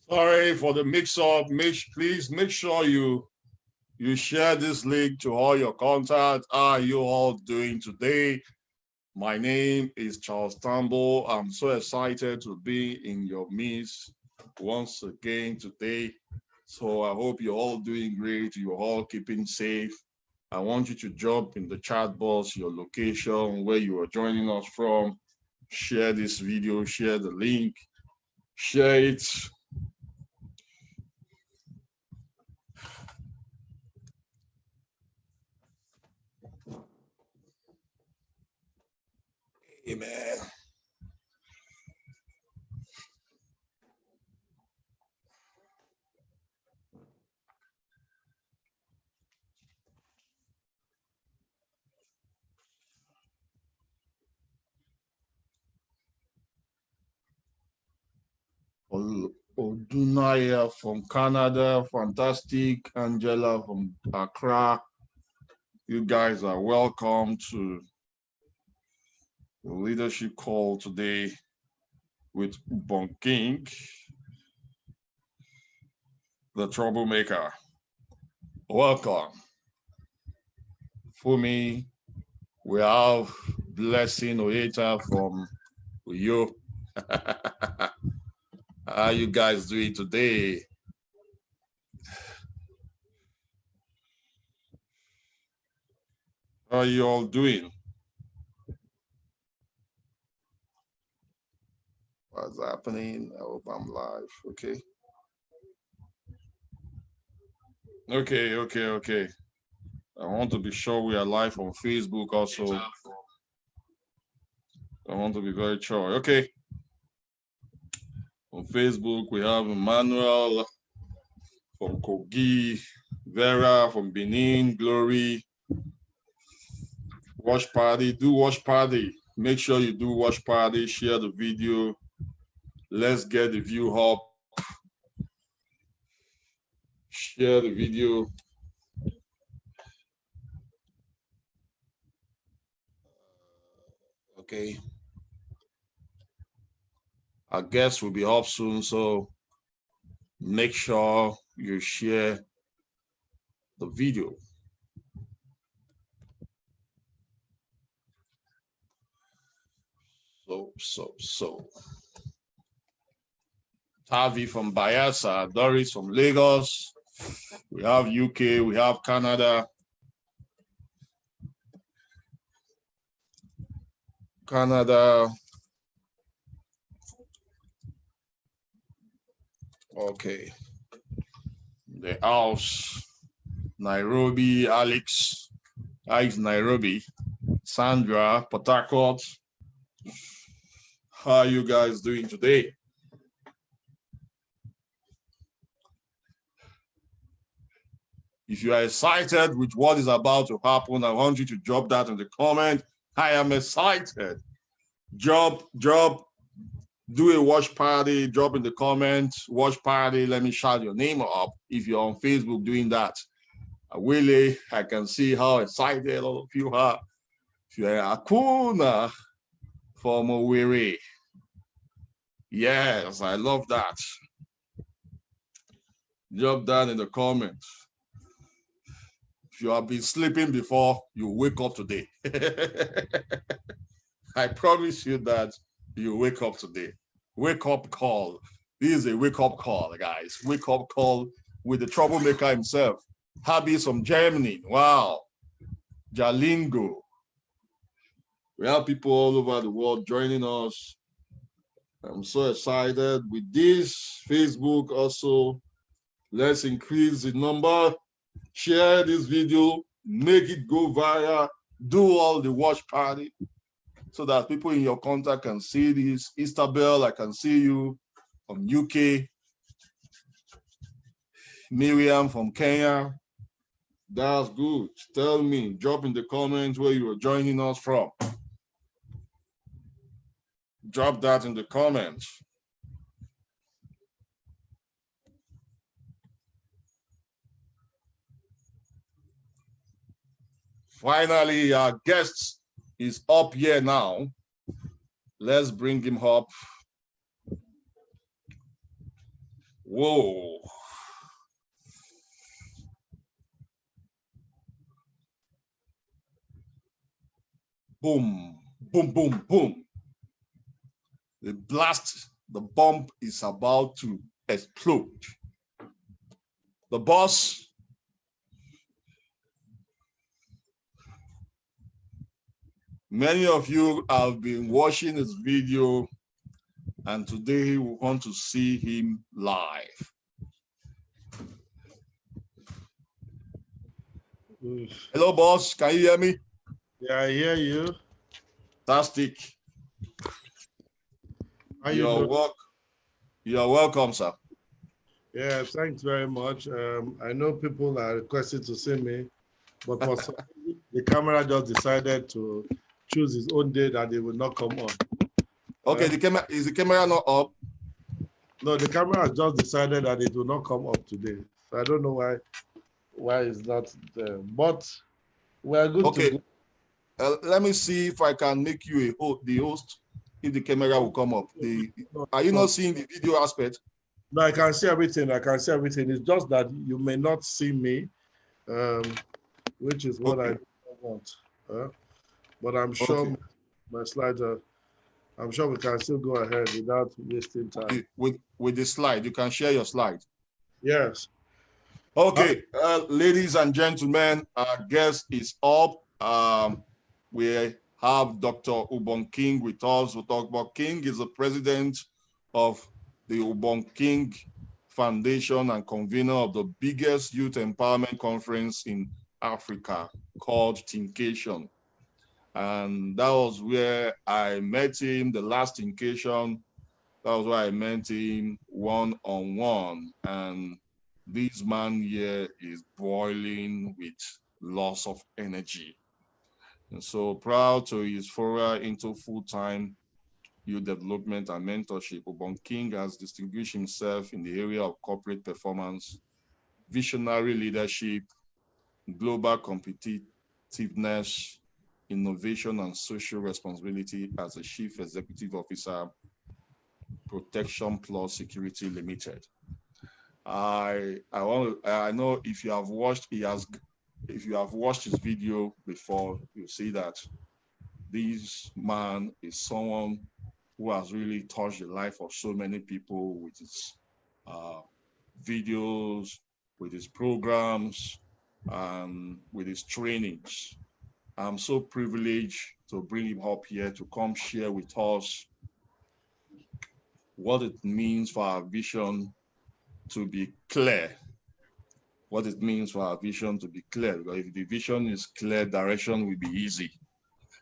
Sorry for the mix-up. Please make sure you share this link to all your contacts. How are you all doing today? My name is Charles Tambo. I'm so excited to be in your midst once again today. So I hope you're all doing great. You're all keeping safe. I want you to jump in the chat box, your location, where you are joining us from. Share this video, share the link, share it. Amen. Odunaya from Canada, fantastic. Angela from Accra. You guys are welcome to the leadership call today with Ubong King, the troublemaker. Welcome. For me, we have Blessing Oyeta from Uyo. How you guys doing today? How are you all doing? What's happening? I hope I'm live. Okay. Okay. I want to be sure we are live on Facebook also. I want to be very sure. Okay. On Facebook, we have Emmanuel from Kogi, Vera from Benin, Glory. Watch party, do watch party. Make sure you do watch party, share the video. Let's get the view up. Share the video. Okay. Our guest will be up soon, so make sure you share the video. So. Tavi from Bayelsa, Doris from Lagos. We have UK, we have Canada. Okay. The house, Nairobi, Alex, Nairobi, Sandra, Port Harcourt. How are you guys doing today? If you are excited with what is about to happen, I want you to drop that in the comment. I am excited. Drop, do a watch party, drop in the comments, watch party. Let me shout your name up if you're on Facebook doing that. Willie, I can see how excited all of you are. If you're Akuna from Owerri. Yes, I love that. Drop that in the comments. If you have been sleeping before, you wake up today. I promise you that you wake up today. Wake up call. This is a wake up call, guys. Wake up call with the troublemaker himself. Habis from Germany. Wow. Jalingo. We have people all over the world joining us. I'm so excited with this. Facebook also. Let's increase the number. Share this video. Make it go viral. Do all the watch party so that people in your contact can see this. Istabel, I can see you from UK. Miriam from Kenya. That's good. Tell me, drop in the comments where you are joining us from. Drop that in the comments. Finally, our guest is up here now. Let's bring him up. Whoa. Boom, boom, boom, boom. The blast, the bomb is about to explode. The boss, many of you have been watching this video, and today we want to see him live. Hello, boss. Can you hear me? Yeah, I hear you. Fantastic. You're welcome, sir. Yeah, thanks very much. I know people are requesting to see me, but for some reason, the camera just decided to choose his own day that it will not come on. Okay, is the camera not up? No, the camera has just decided that it will not come up today. So I don't know why it's not there. But we are good to go. Let me see if I can make you the host, if the camera will come up. Are you not seeing the video aspect? No, I can see everything. I can see everything. It's just that you may not see me, which is what I want. But I'm sure my slides are, I'm sure we can still go ahead without wasting time. With the slide, you can share your slide. Yes. Okay, ladies and gentlemen, our guest is up. We have Dr. Ubong King with us. We'll talk about King is the president of the Ubong King Foundation and convener of the biggest youth empowerment conference in Africa called Thinkation. And that was where I met him, the last Thinkation. That was where I met him one-on-one. And this man here is boiling with loss of energy. And so proud to his foray into full-time youth development and mentorship. Ubong King has distinguished himself in the area of corporate performance, visionary leadership, global competitiveness, innovation, and social responsibility as a chief executive officer, Protection Plus Security Limited. I know if you have watched his video before, you see that this man is someone who has really touched the life of so many people with his videos, with his programs, and with his trainings. I'm so privileged to bring him up here to come share with us what it means for our vision to be clear. What it means for our vision to be clear. Because if the vision is clear, direction will be easy.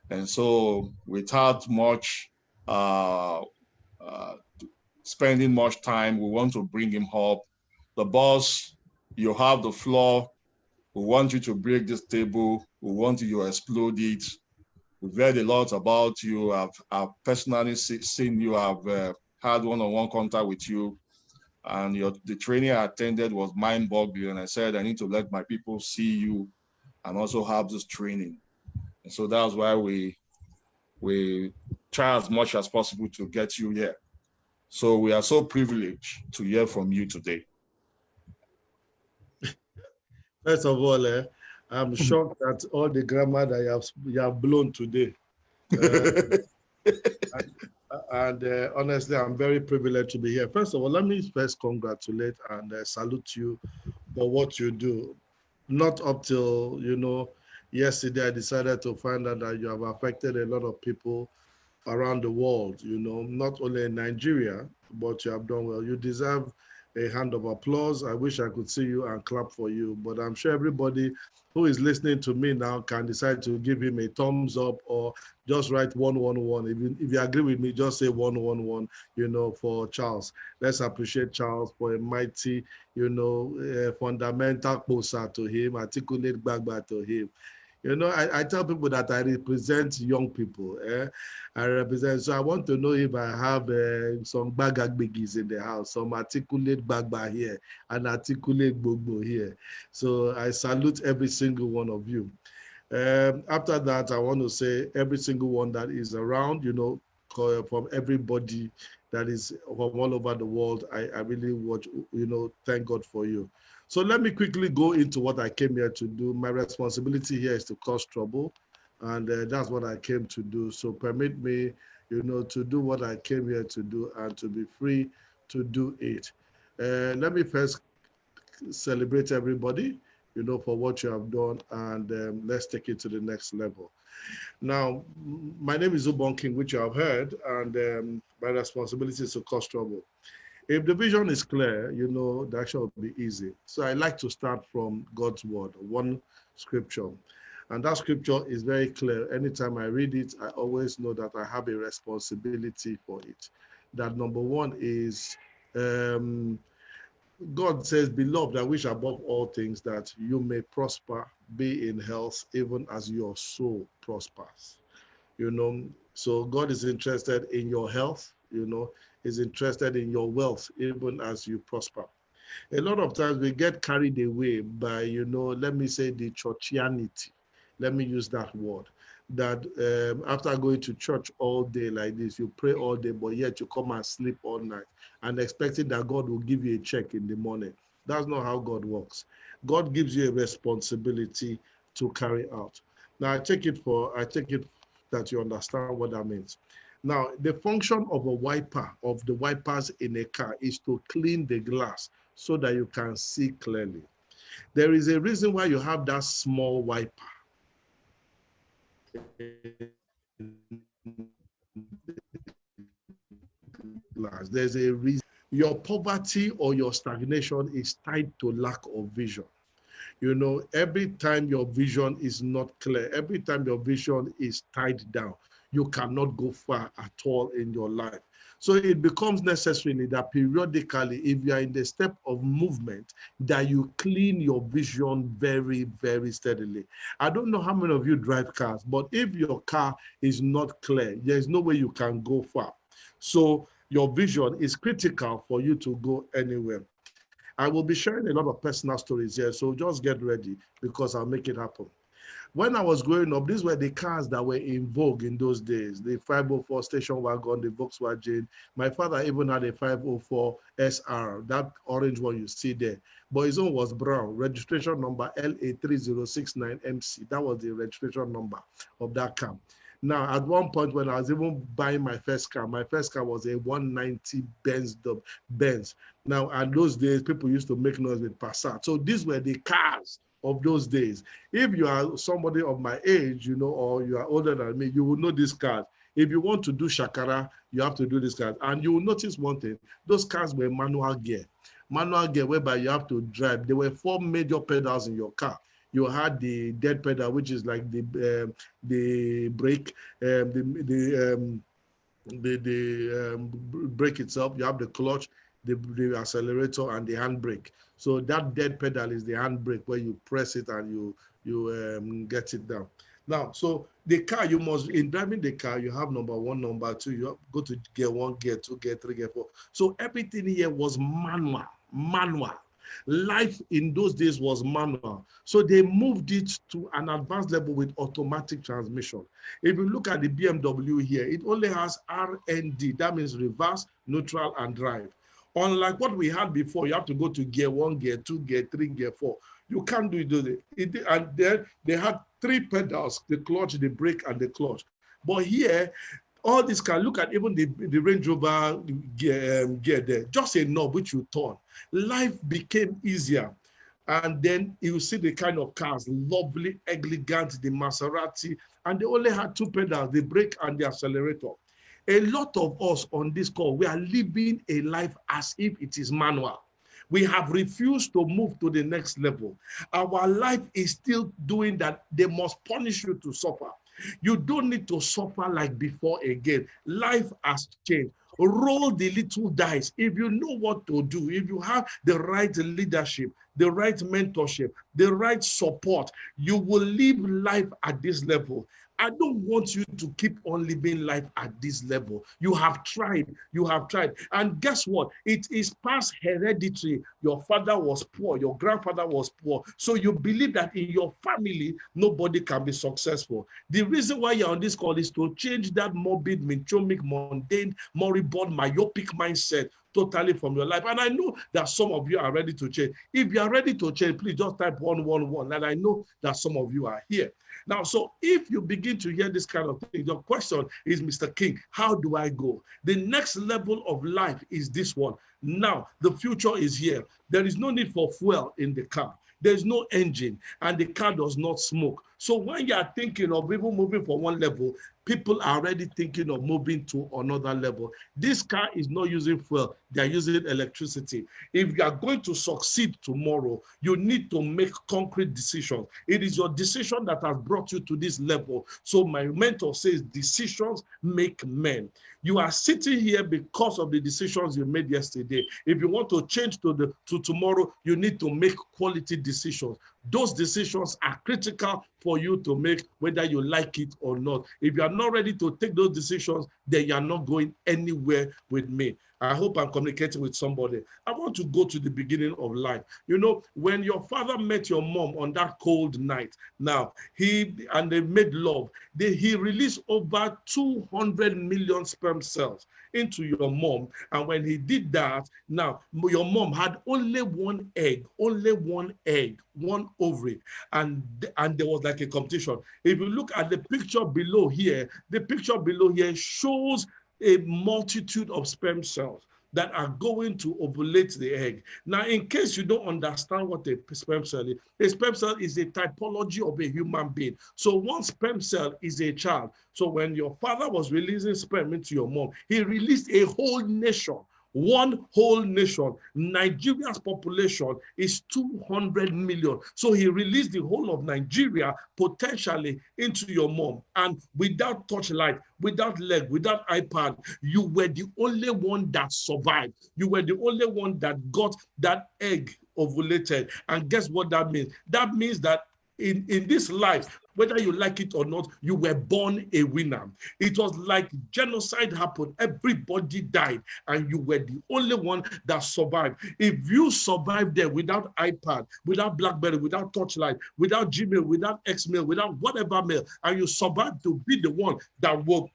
And so without much spending much time, we want to bring him up. The boss, you have the floor. We want you to break this table. We want you to explode it. We've heard a lot about you. I've personally seen you. I've had one-on-one contact with you. And the training I attended was mind-boggling. And I said, I need to let my people see you and also have this training. And so that's why we try as much as possible to get you here. So we are so privileged to hear from you today. First of all, I'm shocked at all the grammar that you have blown today. And honestly, I'm very privileged to be here. First of all, let me first congratulate and salute you for what you do. Not up till, yesterday I decided to find out that you have affected a lot of people around the world, not only in Nigeria, but you have done well. You deserve a hand of applause. I wish I could see you and clap for you, but I'm sure everybody who is listening to me now can decide to give him a thumbs up or just write 111. If you agree with me, just say 111, for Charles. Let's appreciate Charles for a mighty, fundamental closer to him, articulate back to him. I tell people that I represent young people. I represent, so I want to know if I have some bagagbigis in the house, some articulate bagba here and articulate gbogbo here. So I salute every single one of you. After that, I want to say every single one that is around, from everybody that is from all over the world. I really watch, thank God for you. So let me quickly go into what I came here to do. My responsibility here is to cause trouble, and that's what I came to do. So permit me, to do what I came here to do and to be free to do it. Let me first celebrate everybody, for what you have done, and let's take it to the next level. Now, my name is Ubong King, which you have heard, and my responsibility is to cause trouble. If the vision is clear, the action will be easy. So I like to start from God's word, one scripture. And that scripture is very clear. Anytime I read it, I always know that I have a responsibility for it. That number one is God says, beloved, I wish above all things that you may prosper, be in health, even as your soul prospers. So God is interested in your health, is interested in your wealth, even as you prosper. A lot of times we get carried away by, let me say the churchianity. Let me use that word. That after going to church all day like this, you pray all day, but yet you come and sleep all night and expecting that God will give you a check in the morning. That's not how God works. God gives you a responsibility to carry out. Now I take it that you understand what that means. Now, the function of a wiper, of the wipers in a car, is to clean the glass so that you can see clearly. There is a reason why you have that small wiper. There's a reason. Your poverty or your stagnation is tied to lack of vision. Every time your vision is not clear, every time your vision is tied down, you cannot go far at all in your life. So it becomes necessary that periodically, if you are in the step of movement, that you clean your vision very, very steadily. I don't know how many of you drive cars, but if your car is not clear, there's no way you can go far. So your vision is critical for you to go anywhere. I will be sharing a lot of personal stories here, so just get ready because I'll make it happen. When I was growing up, these were the cars that were in vogue in those days. The 504 station wagon, the Volkswagen. My father even had a 504 SR, that orange one you see there. But his own was brown, registration number LA3069MC. That was the registration number of that car. Now, at one point when I was even buying my first car was a 190 Benz. Now, at those days, people used to make noise with Passat. So these were the cars of those days. If you are somebody of my age, or you are older than me, you will know these cars. If you want to do shakara, you have to do these cars. And you will notice one thing, those cars were manual gear. Manual gear whereby you have to drive. There were 4 major pedals in your car. You had the dead pedal, which is like the brake, the brake itself. You have the clutch, the accelerator, and the handbrake. So that dead pedal is the handbrake where you press it and you get it down. Now, so the car, in driving the car, you have number 1, number 2, you go to gear 1, gear 2, gear 3, gear 4. So everything here was manual. Life in those days was manual. So they moved it to an advanced level with automatic transmission. If you look at the BMW here, it only has RND. That means reverse, neutral, and drive. Unlike what we had before, you have to go to gear 1, gear 2, gear 3, gear 4. You can't do it. And then they had 3 pedals, the clutch, the brake, and the clutch. But here, all this can look at even the Range Rover gear there, just a knob which you turn. Life became easier. And then you see the kind of cars, lovely, elegant, the Maserati, and they only had 2 pedals, the brake and the accelerator. A lot of us on this call, we are living a life as if it is manual. We have refused to move to the next level. Our life is still doing that. They must punish you to suffer. You don't need to suffer like before again. Life has changed. Roll the little dice. If you know what to do, if you have the right leadership, the right mentorship, the right support, you will live life at this level. I don't want you to keep on living life at this level. You have tried. You have tried. And guess what? It is past hereditary. Your father was poor. Your grandfather was poor. So you believe that in your family, nobody can be successful. The reason why you're on this call is to change that morbid, metromic, mundane, moribund, myopic mindset totally from your life. And I know that some of you are ready to change. If you are ready to change, please just type 111. And I know that some of you are here. Now, so if you begin to hear this kind of thing, your question is, Mr. King, how do I go? The next level of life is this one. Now, the future is here. There is no need for fuel in the car. There's no engine, and the car does not smoke. So when you are thinking of even moving from one level, people are already thinking of moving to another level. This car is not using fuel. They're using electricity. If you are going to succeed tomorrow, you need to make concrete decisions. It is your decision that has brought you to this level. So my mentor says, decisions make men. You are sitting here because of the decisions you made yesterday. If you want to change to tomorrow, you need to make quality decisions. Those decisions are critical for you to make, whether you like it or not. If you are not ready to take those decisions, then you are not going anywhere with me. I hope I'm communicating with somebody. I want to go to the beginning of life. You know, when your father met your mom on that cold night, now they made love, he released over 200 million sperm cells into your mom. And when he did that, now your mom had only one egg, one ovary, and there was like a competition. If you look at the picture below here, the picture below here shows a multitude of sperm cells that are going to ovulate the egg. Now, in case you don't understand what a sperm cell is, a sperm cell is a typology of a human being. So one sperm cell is a child. So when your father was releasing sperm into your mom, he released a whole nation. One whole nation. Nigeria's population is 200 million. So he released the whole of Nigeria potentially into your mom. And without torchlight, without leg, without iPad, you were the only one that survived. You were the only one that got that egg ovulated. And guess what that means? That means that in this life, whether you like it or not, you were born a winner. It was like genocide happened. Everybody died, and you were the only one that survived. If you survived there without iPad, without BlackBerry, without Torchlight, without Gmail, without Xmail, without whatever mail, and you survived to be the one that will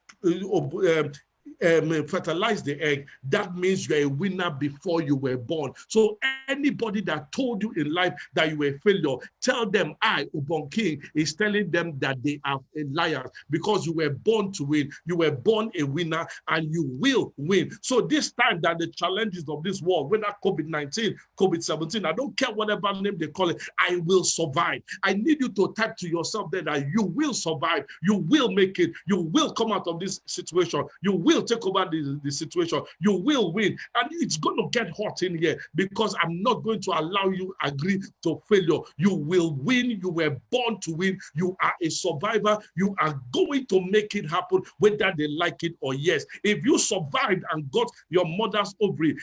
fertilize the egg, that means you're a winner before you were born. So anybody that told you in life that you were a failure, tell them Ubong King is telling them that they are liars, because you were born to win. You were born a winner, and you will win. So this time that the challenges of this world, whether COVID-19, COVID-17, I don't care whatever name they call it, I will survive. I need you to type to yourself there that you will survive. You will make it. You will come out of this situation. You will take over the situation. You will win. And it's going to get hot in here, because I'm not going to allow you agree to failure. You will win. You were born to win. You are a survivor. You are going to make it happen, whether they like it or yes. If you survived and got your mother's ovary,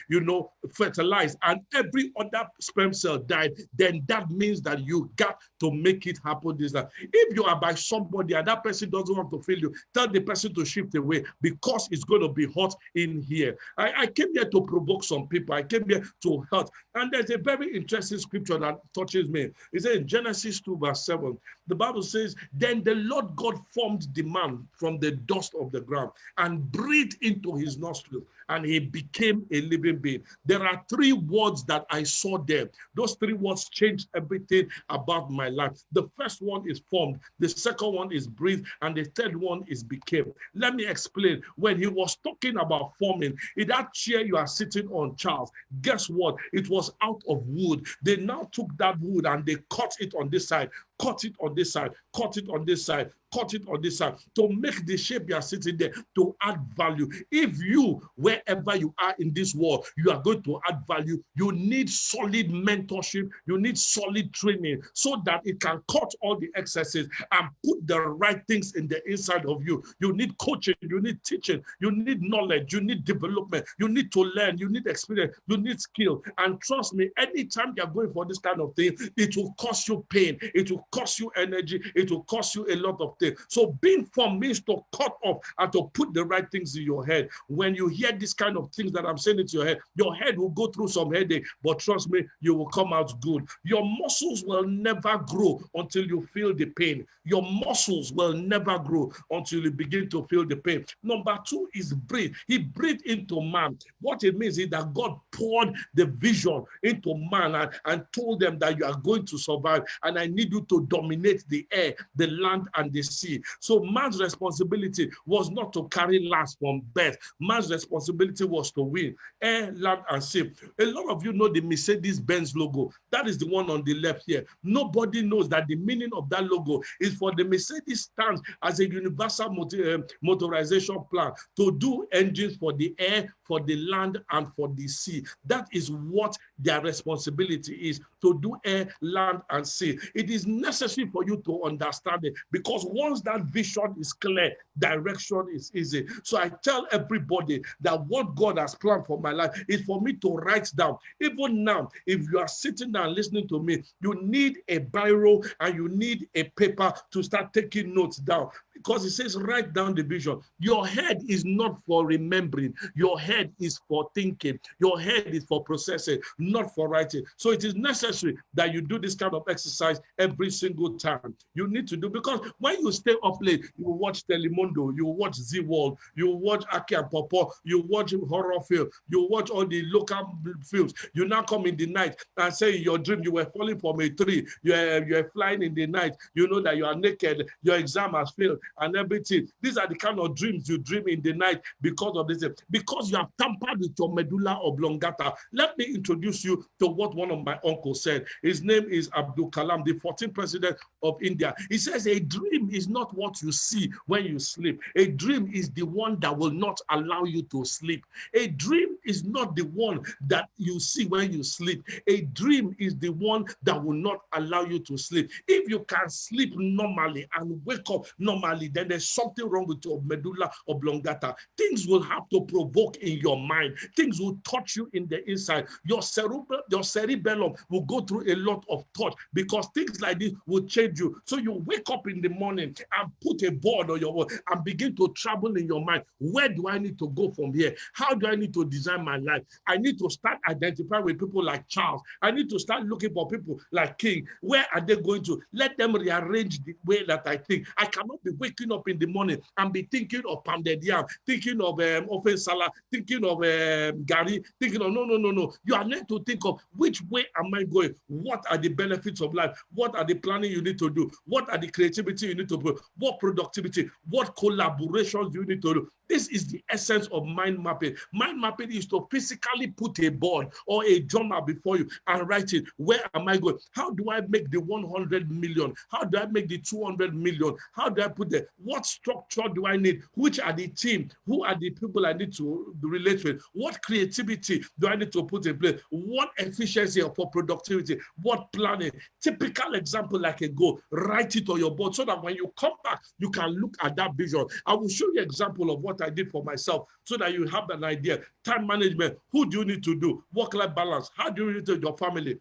fertilized, and every other sperm cell died, then that means that you got to make it happen this time. If you are by somebody and that person doesn't want to fail you, tell the person to shift away, because it's going to be hot in here. I came here to provoke some people. I came here to help. And there's a very interesting scripture that touches me. It says in Genesis 2 verse 7, the Bible says, then the Lord God formed the man from the dust of the ground and breathed into his nostrils, and he became a living being. There are three words that I saw there. Those three words changed everything about my life. The first one is formed, the second one is breathed, and the third one is became. Let me explain. When he was talking about forming, in that chair you are sitting on, Charles, guess what? It was out of wood. They now took that wood and they cut it on this side, cut it on this side, cut it on this side, cut it on this side, to make the shape you are sitting there, to add value. If you, wherever you are in this world, you are going to add value, you need solid mentorship, you need solid training, so that it can cut all the excesses and put the right things in the inside of you. You need coaching, you need teaching, you need knowledge, you need development, you need to learn, you need experience, you need skill. And trust me, anytime you're going for this kind of thing, it will cost you pain, it will cost you energy, it will cost you a lot of things. things. So being formed means to cut off and to put the right things in your head. When you hear this kind of things that I'm saying into your head will go through some headache, but trust me, you will come out good. Your muscles will never grow until you feel the pain. Your muscles will never grow until you begin to feel the pain. Number two is breathe. He breathed into man. What it means is that God poured the vision into man and told them that you are going to survive, and I need you to dominate the air, the land, and the sea. So man's responsibility was not to carry last from birth. Man's responsibility was to win air, land, and sea. A lot of you know the Mercedes-Benz logo. That is the one on the left here. Nobody knows that the meaning of that logo is for the Mercedes stands as a universal motorization plan to do engines for the air, for the land, and for the sea. That is what their responsibility is, to do air, land, and sea. It is necessary for you to understand it, because once that vision is clear, direction is easy. So I tell everybody that what God has planned for my life is for me to write down. Even now, if you are sitting down listening to me, you need a biro and you need a paper to start taking notes down, because it says write down the vision. Your head is not for remembering. Your head is for thinking. Your head is for processing, not for writing. So it is necessary that you do this kind of exercise every single time. You need to do, because when you stay up late, you watch Telemundo, you watch Z-World, you watch Aki and Popo, you watch horror film, you watch all the local films. You now come in the night and say in your dream you were falling from a tree, you are flying in the night, you know that you are naked, your exam has failed and everything. These are the kind of dreams you dream in the night because of this, because you have tampered with your medulla oblongata. Let me introduce you to what one of my uncles said. His name is Abdul Kalam, the 14th president of India. He says a dream is not what you see when you sleep. A dream is the one that will not allow you to sleep. A dream is not the one that you see when you sleep. A dream is the one that will not allow you to sleep. If you can sleep normally and wake up normally, then there's something wrong with your medulla oblongata. Things will have to provoke in your mind. Things will touch you in the inside. Your cerebellum will go through a lot of thought, because things like this will change you. So you wake up in the morning and put a board on your wall and begin to travel in your mind. Where do I need to go from here? How do I need to design my life? I need to start identifying with people like Charles. I need to start looking for people like King. Where are they going to? Let them rearrange the way that I think. I cannot be waking up in the morning and be thinking of pounded yam, thinking of ofen salad, thinking of gari, thinking of no. You are meant to think of which way am I going? What are the benefits of life? What are the planning you need to do? What are the creativity you need to do? What productivity? What collaborations you need to do? This is the essence of mind mapping. Mind mapping is to physically put a board or a journal before you and write it. Where am I going? How do I make the 100 million? How do I make the 200 million? How do I put the, what structure do I need? Which are the team? Who are the people I need to relate with? What creativity do I need to put in place? What efficiency for productivity? What planning? Typical example like a goal. Write it on your board so that when you come back, you can look at that vision. I will show you an example of what I did for myself so that you have an idea. Time management. Who do you need to do? Work-life balance. How do you relate to your family?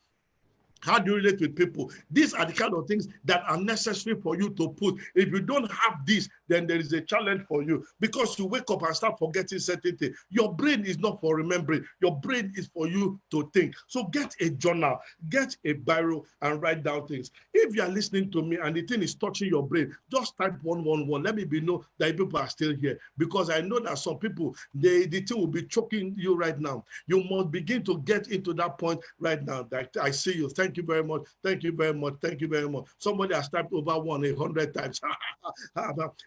How do you relate with people? These are the kind of things that are necessary for you to put. If you don't have this, then there is a challenge for you, because you wake up and start forgetting certain things. Your brain is not for remembering. Your brain is for you to think. So get a journal, get a biro, and write down things. If you are listening to me and the thing is touching your brain, just type 111. Let me know that people are still here, because I know that some people, the thing will be choking you right now. You must begin to get into that point right now. That I see you. Thank you very much. Thank you very much. Thank you very much. Somebody has typed over 100 times.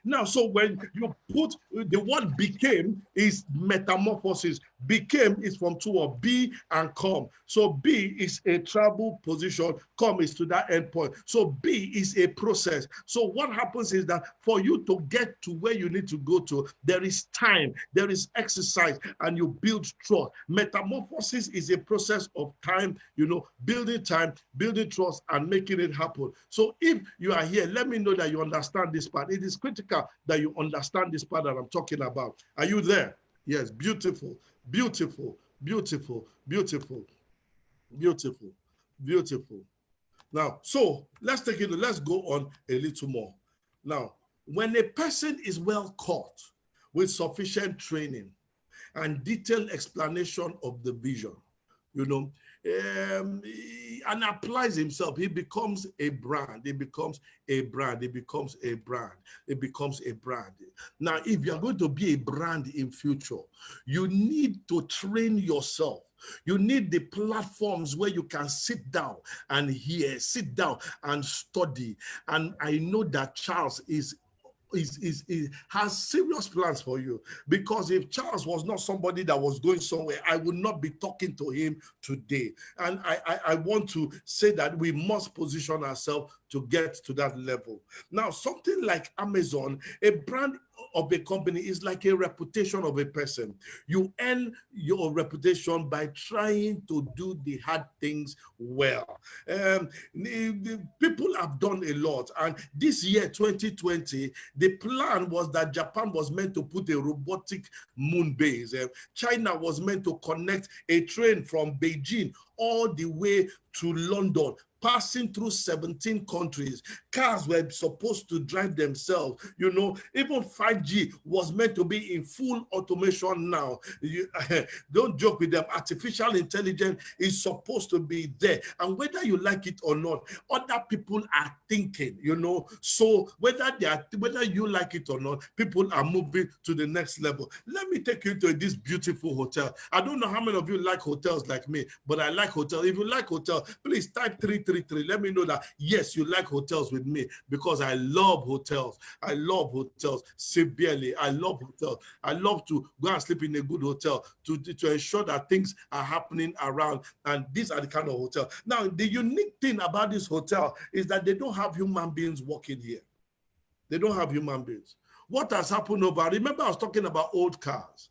Now, so when you put the word became is metamorphosis. Became is from two of be and come. So be is a travel position. Come is to that end point. So be is a process. So what happens is that for you to get to where you need to go to, there is time, there is exercise, and you build trust. Metamorphosis is a process of time, building time, building trust, and making it happen. So if you are here, let me know that you understand this part. It is critical that you understand this part that I'm talking about. Are you there? Yes, beautiful, beautiful, beautiful, beautiful, beautiful, beautiful. Now, so let's take it, let's go on a little more. Now, When a person is well caught with sufficient training and detailed explanation of the vision, you know, and applies himself, he becomes a brand. He becomes a brand. He becomes a brand. It becomes a brand. Now, if you are going to be a brand in future, you need to train yourself. You need the platforms where you can sit down and hear, sit down and study. And I know that Charles has serious plans for you, because if Charles was not somebody that was going somewhere, I would not be talking to him today. And I want to say that we must position ourselves to get to that level. Now, something like Amazon, a brand of a company is like a reputation of a person. You earn your reputation by trying to do the hard things well. The people have done a lot, and this year 2020, the plan was that Japan was meant to put a robotic moon base. China was meant to connect a train from Beijing all the way to London, passing through 17 countries. Cars were supposed to drive themselves. You know, even 5G was meant to be in full automation now. Don't joke with them. Artificial intelligence is supposed to be there. And whether you like it or not, other people are thinking, you know. So whether you like it or not, people are moving to the next level. Let me take you to this beautiful hotel. I don't know how many of you like hotels like me, but I like hotels. If you like hotels, please type 333. Let me know that, yes, you like hotels with me, because I love hotels. I love hotels severely. I love hotels. I love to go and sleep in a good hotel to ensure that things are happening around. And these are the kind of hotel. Now, the unique thing about this hotel is that they don't have human beings working here. They don't have human beings. What has happened over, remember I was talking about old cars.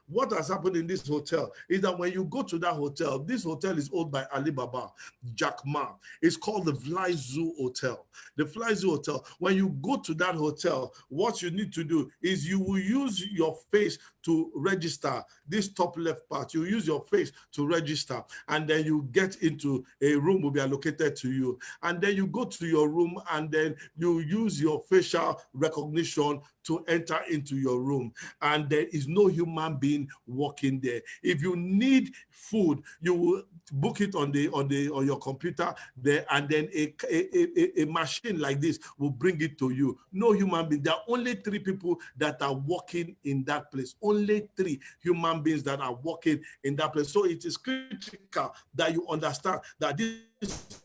What has happened in this hotel is that when you go to that hotel, this hotel is owned by Alibaba, Jack Ma. It's called the Fly Zoo Hotel. The Fly Zoo Hotel. When you go to that hotel, what you need to do is you will use your face to register. This top left part, you use your face to register, and then you get into a room will be allocated to you. And then you go to your room, and then you use your facial recognition to enter into your room. And there is no human being walking there. If you need food, you will book it on your computer there, and then a machine like this will bring it to you. No human being. There are only 3 people that are working in that place. Only 3 human beings that are working in that place. So it is critical that you understand that this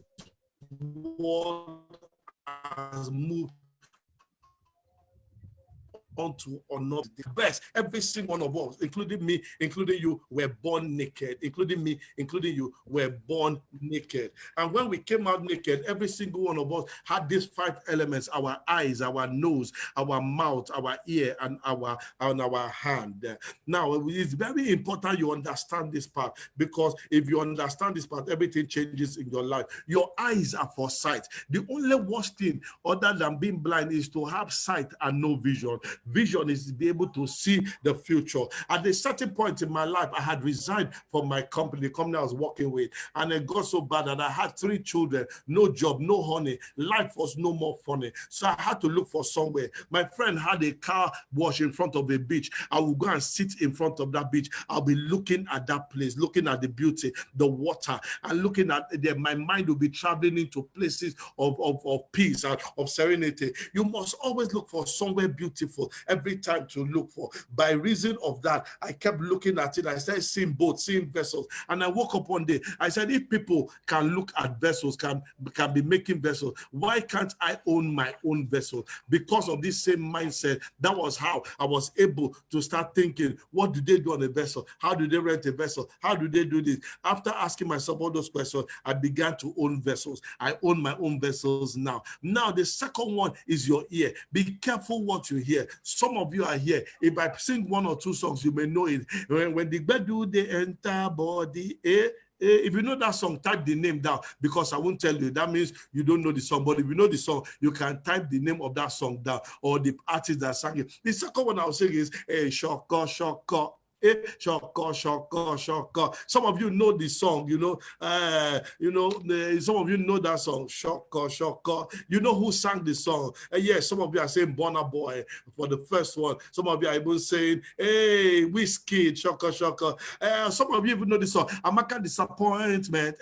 world has moved onto another. The best. Every single one of us, including me, including you, were born naked. Including me, including you, were born naked. And when we came out naked, every single one of us had these 5 elements: our eyes, our nose, our mouth, our ear, and our hand. Now, it's very important you understand this part, because if you understand this part, everything changes in your life. Your eyes are for sight. The only worst thing other than being blind is to have sight and no vision. Vision is to be able to see the future. At a certain point in my life, I had resigned from my company, the company I was working with, and it got so bad that I had 3 children, no job, no honey. Life was no more funny. So I had to look for somewhere. My friend had a car wash in front of a beach. I would go and sit in front of that beach. I'll be looking at that place, looking at the beauty, the water, and looking at my mind will be traveling into places of peace and of serenity. You must always look for somewhere beautiful every time to look for. By reason of that, I kept looking at it. I started seeing boats, seeing vessels. And I woke up one day, I said, if people can look at vessels, can be making vessels, why can't I own my own vessel? Because of this same mindset, that was how I was able to start thinking, what do they do on a vessel? How do they rent a vessel? How do they do this? After asking myself all those questions, I began to own vessels. I own my own vessels now. Now, the second one is your ear. Be careful what you hear. Some of you are here. If I sing 1 or 2 songs, you may know it. When the bedu they enter body, if you know that song, type the name down, because I won't tell you. That means you don't know the song. But if you know the song, you can type the name of that song down or the artist that sang it. The second one I'll say is Shoko Shoko. Shoko, shoko, shoko. Some of you know the song, some of you know that song, shoko, shoko. You know who sang the song? Yes, some of you are saying Burna Boy for the first one. Some of you are even saying, hey, Whiskey, shoko, shoko. Some of you even know the song, Amaka Disappointment,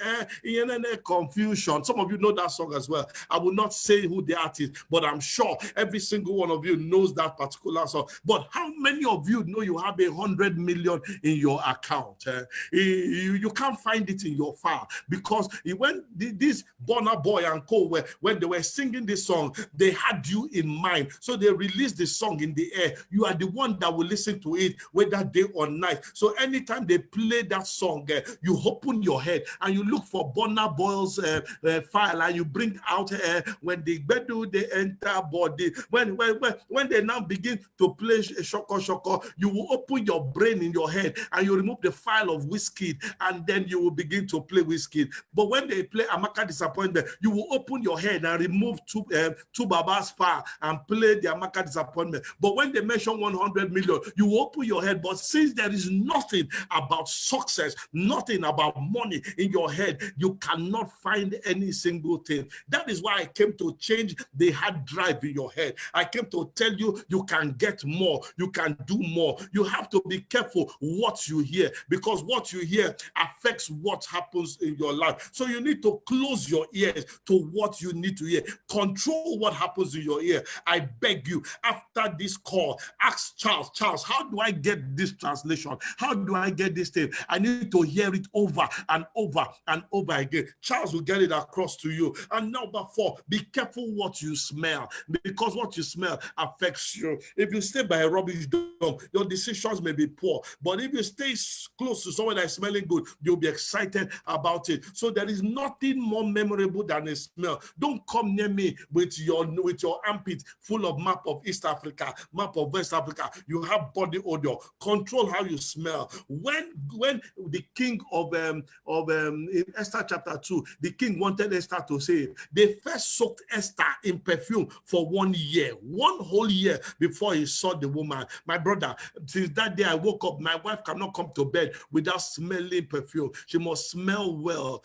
Confusion. Some of you know that song as well. I will not say who the artist, but I'm sure every single one of you knows that particular song. But how many of you know you have 100 million in your account? You can't find it in your file, because when this Burna Boy and co, when they were singing this song, they had you in mind. So they released the song in the air. You are the one that will listen to it, whether day or night. So anytime they play that song, you open your head and you look for Burna Boy's file, and you bring out when the bedu they enter body. When they now begin to play shoko shoko, you will open your brain in your head and you remove the file of Whiskey, and then you will begin to play Whiskey. But when they play Amaka Disappointment, you will open your head and remove two Baba's file and play the Amaka Disappointment. But when they mention 100 million, you will open your head. But since there is nothing about success, nothing about money in your head, you cannot find any single thing. That is why I came to change the hard drive in your head. I came to tell you, you can get more, you can do more. You have to be careful what you hear, because what you hear affects what happens in your life. So you need to close your ears to what you need to hear. Control what happens in your ear. I beg you, after this call, ask Charles, how do I get this translation? How do I get this thing? I need to hear it over and over and over again. Charles will get it across to you. And number 4, be careful what you smell, because what you smell affects you. If you stay by a rubbish dump, your decisions may be poor. But if you stay close to someone that's smelling good, you'll be excited about it. So there is nothing more memorable than a smell. Don't come near me with your armpit full of map of East Africa, map of West Africa. You have body odor. Control how you smell. When the king of in Esther chapter 2, the king wanted Esther to say, they first soaked Esther in perfume for 1 year, 1 whole year before he saw the woman. My brother, since that day I woke up, my wife cannot come to bed without smelling perfume. She must smell well.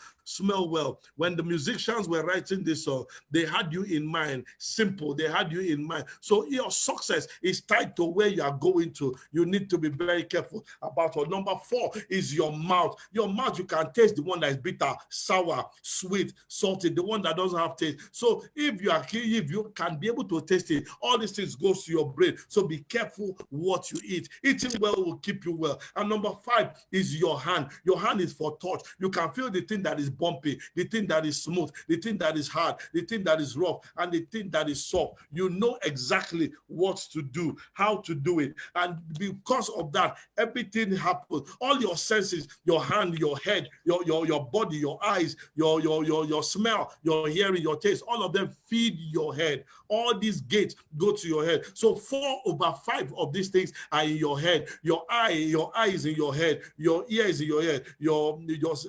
When the musicians were writing this song, they had you in mind. Simple, they had you in mind. So your success is tied to where you are going to. You need to be very careful about it. Number 4 is your mouth. Your mouth, you can taste the one that is bitter, sour, sweet, salty, the one that doesn't have taste. So if you can be able to taste it, all these things goes to your brain. So be careful what you eat. Eating well will keep you well. And number 5 is your hand. Your hand is for touch. You can feel the thing that is bumpy, the thing that is smooth, the thing that is hard, the thing that is rough, and the thing that is soft. You know exactly what to do, how to do it. And because of that, everything happens. All your senses, your hand, your head, your body, your eyes, your smell, your hearing, your taste, all of them feed your head. All these gates go to your head. So 4/5 of these things are in your head. Your eye is in your head, your ear is in your head, your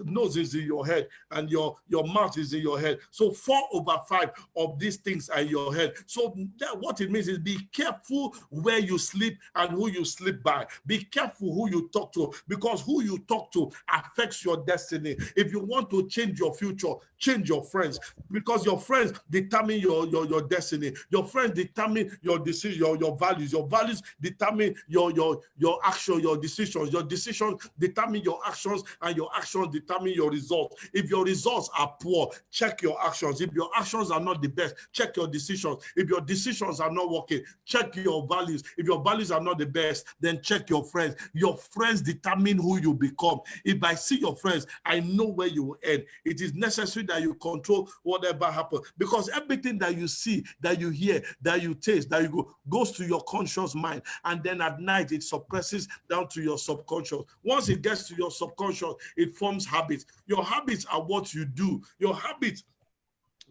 nose is in your head, and your mouth is in your head. So 4/5 of these things are in your head. So what it means is be careful where you sleep and who you sleep by. Be careful who you talk to, because who you talk to affects your destiny. If you want to change your future, change your friends, because your friends determine your destiny. Your friends determine your decision, your values. Your values determine your action, your decisions. Your decisions determine your actions, and your actions determine your results. If your results are poor, check your actions. If your actions are not the best, check your decisions. If your decisions are not working, check your values. If your values are not the best, then check your friends. Your friends determine who you become. If I see your friends, I know where you will end. It is necessary that you control whatever happens, because everything that you see, that you hear, that you taste, that you goes to your conscious mind, and then at night it suppresses down to your subconscious. Once it gets to your subconscious, it forms habits. Your habits are what you do. Your habits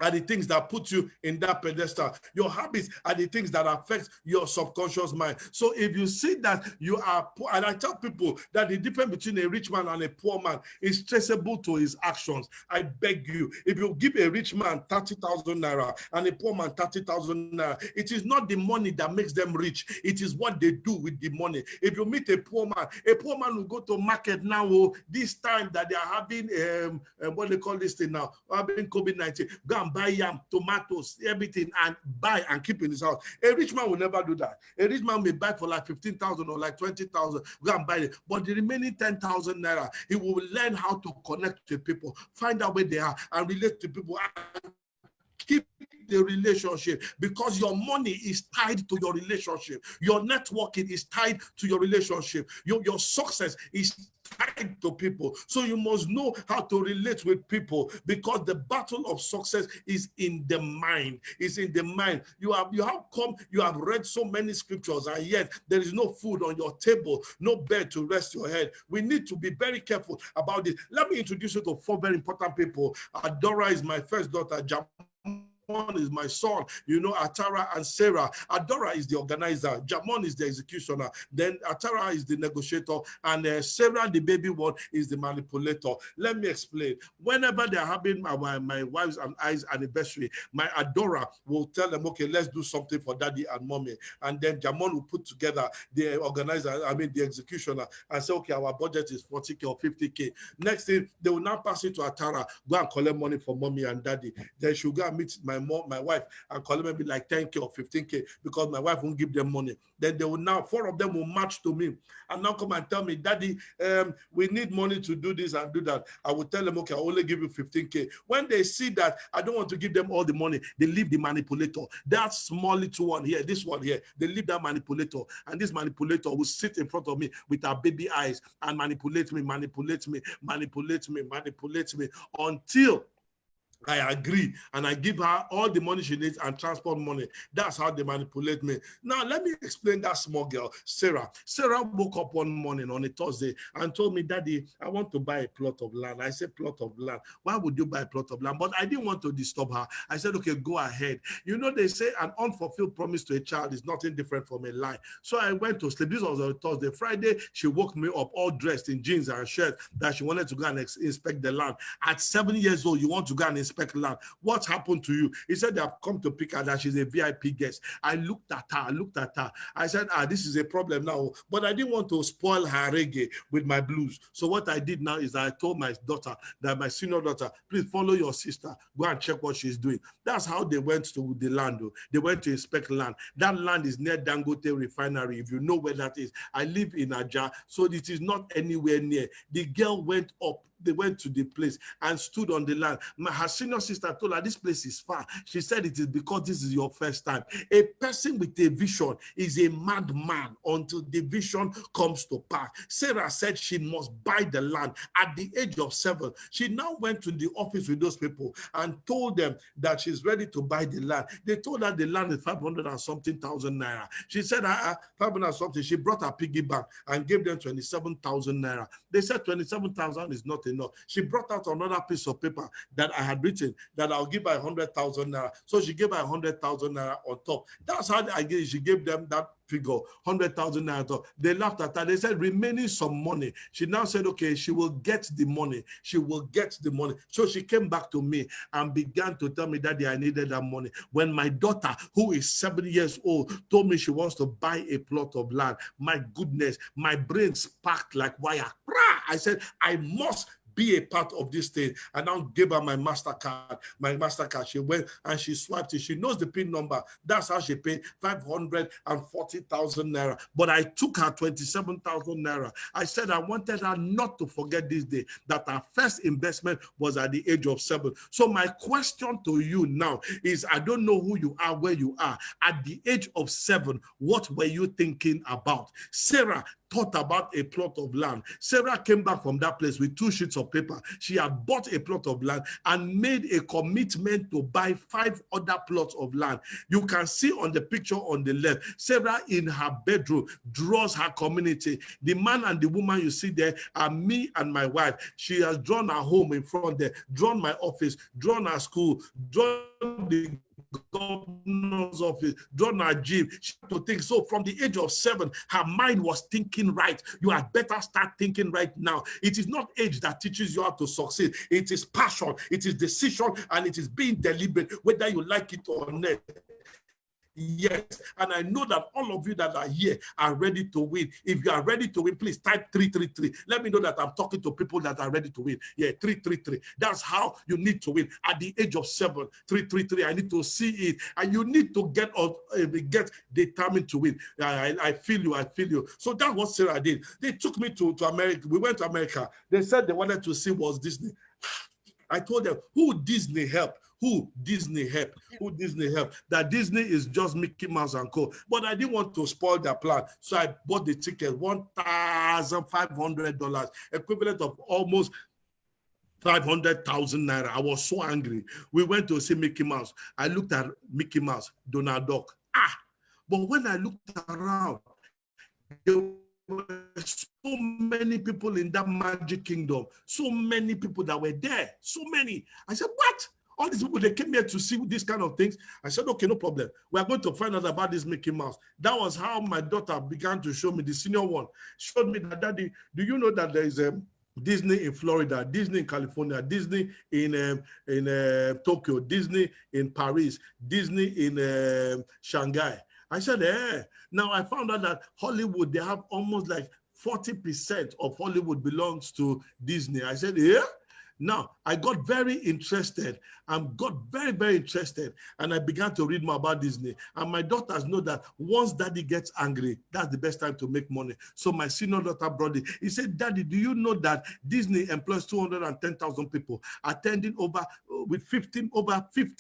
are the things that put you in that pedestal. Your habits are the things that affect your subconscious mind. So if you see that you are poor, and I tell people that the difference between a rich man and a poor man is traceable to his actions. I beg you, if you give a rich man 30,000 naira and a poor man 30,000 naira, it is not the money that makes them rich. It is what they do with the money. If you meet a poor man will go to market now. This time that they are having what they call this thing now, having COVID-19, go and buy yam, tomatoes, everything, and buy and keep in his house. A rich man will never do that. A rich man may buy for like 15,000 or like 20,000, go and buy it. But the remaining 10,000 naira, he will learn how to connect to people, find out where they are, and relate to people, and keep the relationship, because your money is tied to your relationship. Your networking is tied to your relationship. Your success is tied to people. So you must know how to relate with people, because the battle of success is in the mind. It's in the mind. You have read so many scriptures, and yet there is no food on your table, no bed to rest your head. We need to be very careful about this. Let me introduce you to 4 very important people. Adora is my first daughter. Jamon is my son, Atara and Sarah. Adora is the organizer, Jamon is the executioner, then Atara is the negotiator, and Sarah, the baby one, is the manipulator. Let me explain. Whenever they're having my wife's and I's anniversary, my Adora will tell them, okay, let's do something for daddy and mommy. And then Jamon will put together the organizer, the executioner, and say, okay, our budget is 40K or 50K. Next thing, they will now pass it to Atara, go and collect money for mommy and daddy. Then she'll go and meet my wife and call them maybe like 10K or 15K, because my wife won't give them money. Then they will now, 4 of them will match to me and now come and tell me, daddy, we need money to do this and do that. I will tell them, okay, I'll only give you 15K. When they see that I don't want to give them all the money, they leave the manipulator. That small little one here, this one here, they leave that manipulator, and this manipulator will sit in front of me with her baby eyes and manipulate me until I agree, and I give her all the money she needs and transport money. That's how they manipulate me. Now, let me explain that small girl, Sarah. Sarah woke up one morning on a Thursday and told me, Daddy, I want to buy a plot of land. I said, plot of land? Why would you buy a plot of land? But I didn't want to disturb her. I said, okay, go ahead. They say an unfulfilled promise to a child is nothing different from a lie. So I went to sleep. This was on Thursday. Friday, she woke me up all dressed in jeans and shirt that she wanted to go and inspect the land. At 7 years old, you want to go and inspect land. What happened to you? He said they have come to pick her, that she's a VIP guest. I looked at her. I said, this is a problem now. But I didn't want to spoil her reggae with my blues. So what I did now is I told my daughter, that my senior daughter, please follow your sister. Go and check what she's doing. That's how they went to the land. They went to inspect land. That land is near Dangote Refinery, if you know where that is. I live in Aja, so it is not anywhere near. The girl went up. They went to the place and stood on the land. Her senior sister told her, this place is far. She said, it is because this is your first time. A person with a vision is a madman until the vision comes to pass. Sarah said she must buy the land at the age of 7. She now went to the office with those people and told them that she's ready to buy the land. They told her the land is 500 and something thousand naira. She said, 500 and something. She brought her piggy bank and gave them 27,000 naira. They said 27,000 is not enough. She brought out another piece of paper that I had written that I'll give her 100,000 naira. So she gave her 100,000 naira on top. That's how she gave them that figure, 100,000 naira. They laughed at her. They said, remaining some money. She now said, okay, she will get the money. She will get the money. So she came back to me and began to tell me, Daddy, I needed that money. When my daughter, who is 7 years old, told me she wants to buy a plot of land, my goodness, my brain sparked like wire. I said, I must be a part of this thing. And now gave her my MasterCard. She went and she swiped it. She knows the PIN number. That's how she paid 540,000 naira. But I took her 27,000 naira. I said I wanted her not to forget this day, that her first investment was at the age of 7. So my question to you now is, I don't know who you are, where you are. At the age of 7, what were you thinking about? Sarah thought about a plot of land. Sarah came back from that place with 2 sheets of of paper. She had bought a plot of land and made a commitment to buy 5 other plots of land. You can see on the picture on the left, Sarah in her bedroom draws her community. The man and the woman you see there are me and my wife. She has drawn her home in front there, drawn my office, drawn her school, drawn the governor's office, drawn her gym. She had to think. So from the age of 7, her mind was thinking right. You had better start thinking right now. It is not age that teaches you how to succeed. It is passion, it is decision, and it is being deliberate, whether you like it or not. Yes, and I know that all of you that are here are ready to win. If you are ready to win, please type 333. Let me know that I'm talking to people that are ready to win. Yeah, 333. That's how you need to win. At the age of 7, 333. I need to see it, and you need to get determined to win. I feel you. I feel you. So that's what Sarah did. They took me to America. We went to America. They said they wanted to see was Disney. I told them, who Disney help? Who Disney help? Who Disney help? That Disney is just Mickey Mouse and co. But I didn't want to spoil their plan. So I bought the ticket, $1,500, equivalent of almost 500,000 naira. I was so angry. We went to see Mickey Mouse. I looked at Mickey Mouse, Donald Duck. But when I looked around, there were so many people in that magic kingdom, so many people that were there, so many. I said, what? All these people, they came here to see these kind of things. I said, okay, no problem. We are going to find out about this Mickey Mouse. That was how my daughter began to show me, the senior one, showed me that, Daddy, do you know that there is a Disney in Florida, Disney in California, Disney in Tokyo, Disney in Paris, Disney in Shanghai. I said, Now I found out that Hollywood, they have almost like 40% of Hollywood belongs to Disney. I said, yeah. Now, I got very interested and got very, very interested. And I began to read more about Disney. And my daughters know that once Daddy gets angry, that's the best time to make money. So my senior daughter brought it. He said, Daddy, do you know that Disney employs 210,000 people, attending over 50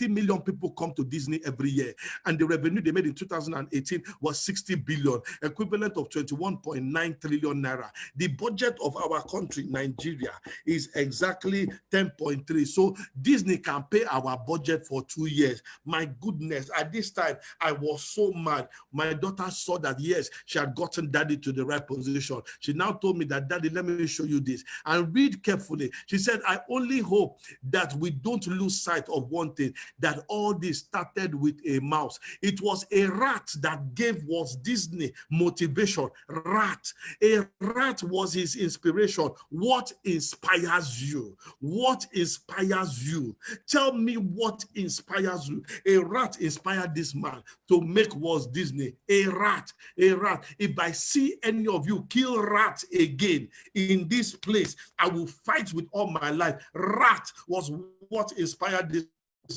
million people come to Disney every year. And the revenue they made in 2018 was 60 billion, equivalent of 21.9 trillion naira. The budget of our country, Nigeria, is exactly 10.3. So Disney can pay our budget for 2 years. My goodness, at this time, I was so mad. My daughter saw that, yes, she had gotten Daddy to the right position. She now told me that, Daddy, let me show you this. And read carefully. She said, I only hope that we don't lose sight of one thing, that all this started with a mouse. It was a rat that gave Walt Disney motivation. Rat. A rat was his inspiration. What inspires you? What inspires you? Tell me what inspires you. A rat inspired this man to make Walt Disney. A rat, a rat. If I see any of you kill rat again in this place, I will fight with all my life. Rat was what inspired this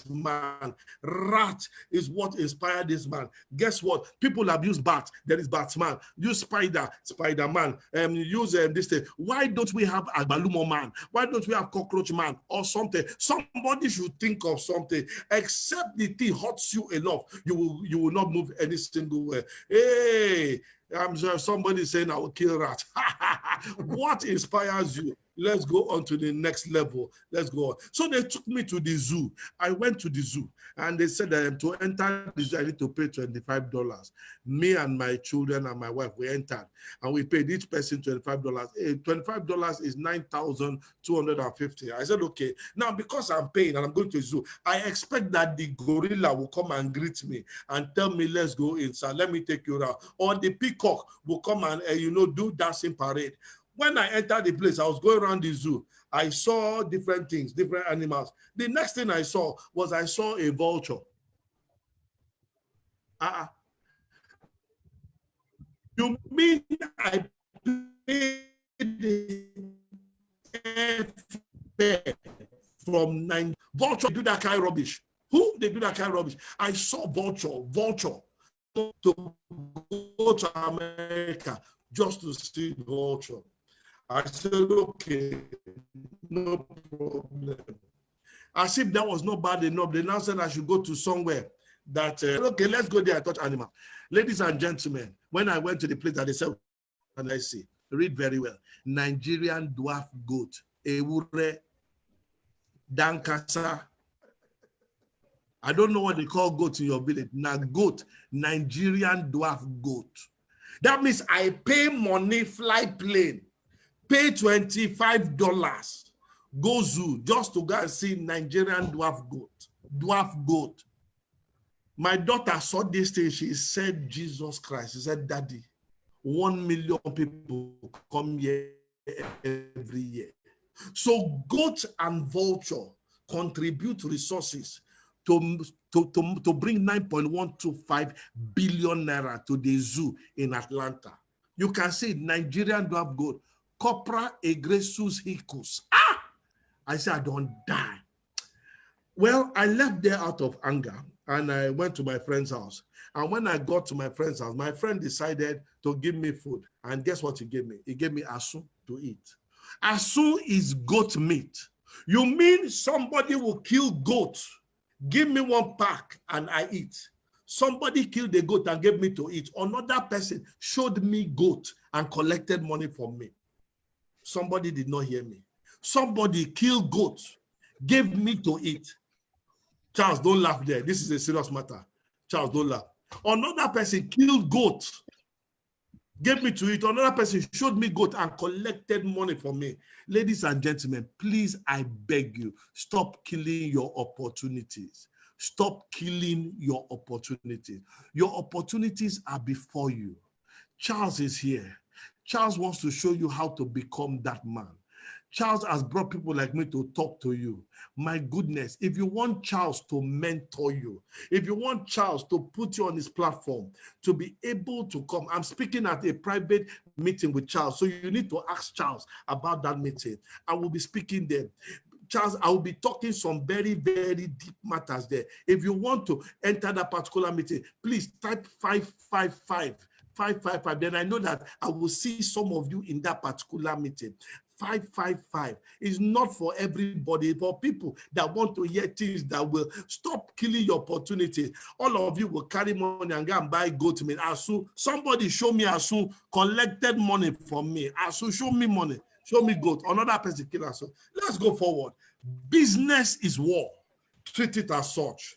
man. Rat is what inspired this man. Guess what? People have used bat. There is Batman. Use spider, Spider-Man. Use this thing. Why don't we have Agbalumo man? Why don't we have cockroach man or something? Somebody should think of something. Except the thing hurts you enough, you will not move any single way. Hey, I'm sure somebody saying I will kill rat. What inspires you? Let's go on to the next level. Let's go on. So they took me to the zoo. I went to the zoo and they said that to enter the zoo, I need to pay $25. Me and my children and my wife, we entered and we paid each person $25. $25 is $9,250. I said, okay. Now, because I'm paying and I'm going to the zoo, I expect that the gorilla will come and greet me and tell me, let's go inside. Let me take you around. Or the peacock will come and, do dancing parade. When I entered the place, I was going around the zoo. I saw different things, different animals. The next thing I saw a vulture. You mean I paid from 9 vulture do that kind of rubbish? Who they do that kind of rubbish? I saw vulture to go to America just to see vulture. I said, okay, no problem. As if that was not bad enough, they now said I should go to somewhere that, okay, let's go there and touch animal. Ladies and gentlemen, when I went to the place that they said, and let's see, read very well, Nigerian dwarf goat. ewure, dankasa. I don't know what they call goat in your village. Now goat, Nigerian dwarf goat. That means I pay money, fly plane, pay $25, go zoo just to go and see Nigerian dwarf goat. Dwarf goat. My daughter saw this thing. She said, Jesus Christ. She said, Daddy, 1 million people come here every year. So goat and vulture contribute resources to bring 9.125 billion naira to the zoo in Atlanta. You can see Nigerian dwarf goat, Copra egresus hicus. I said, I don't die. Well, I left there out of anger and I went to my friend's house. And when I got to my friend's house, my friend decided to give me food. And guess what he gave me? He gave me asu to eat. Asu is goat meat. You mean somebody will kill goat, give me one pack and I eat. Somebody killed the goat and gave me to eat. Another person showed me goat and collected money from me. Somebody did not hear me. Somebody killed goat, gave me to eat. Charles, don't laugh there. This is a serious matter. Charles, don't laugh. Another person killed goat, gave me to eat. Another person showed me goat and collected money from me. Ladies and gentlemen, please, I beg you, stop killing your opportunities. Stop killing your opportunities. Your opportunities are before you. Charles is here. Charles wants to show you how to become that man. Charles has brought people like me to talk to you. My goodness, if you want Charles to mentor you, if you want Charles to put you on his platform, to be able to come, I'm speaking at a private meeting with Charles, so you need to ask Charles about that meeting. I will be speaking there. Charles, I will be talking some very, very deep matters there. If you want to enter that particular meeting, please type 555. 555. Then I know that I will see some of you in that particular meeting. 555 is not for everybody, for people that want to hear things that will stop killing your opportunity. All of you will carry money and go and buy goat meat. Asu, somebody show me Asu, collected money from me. Asu, show me money. Show me goat. Another person kill Asu. Let's go forward. Business is war. Treat it as such.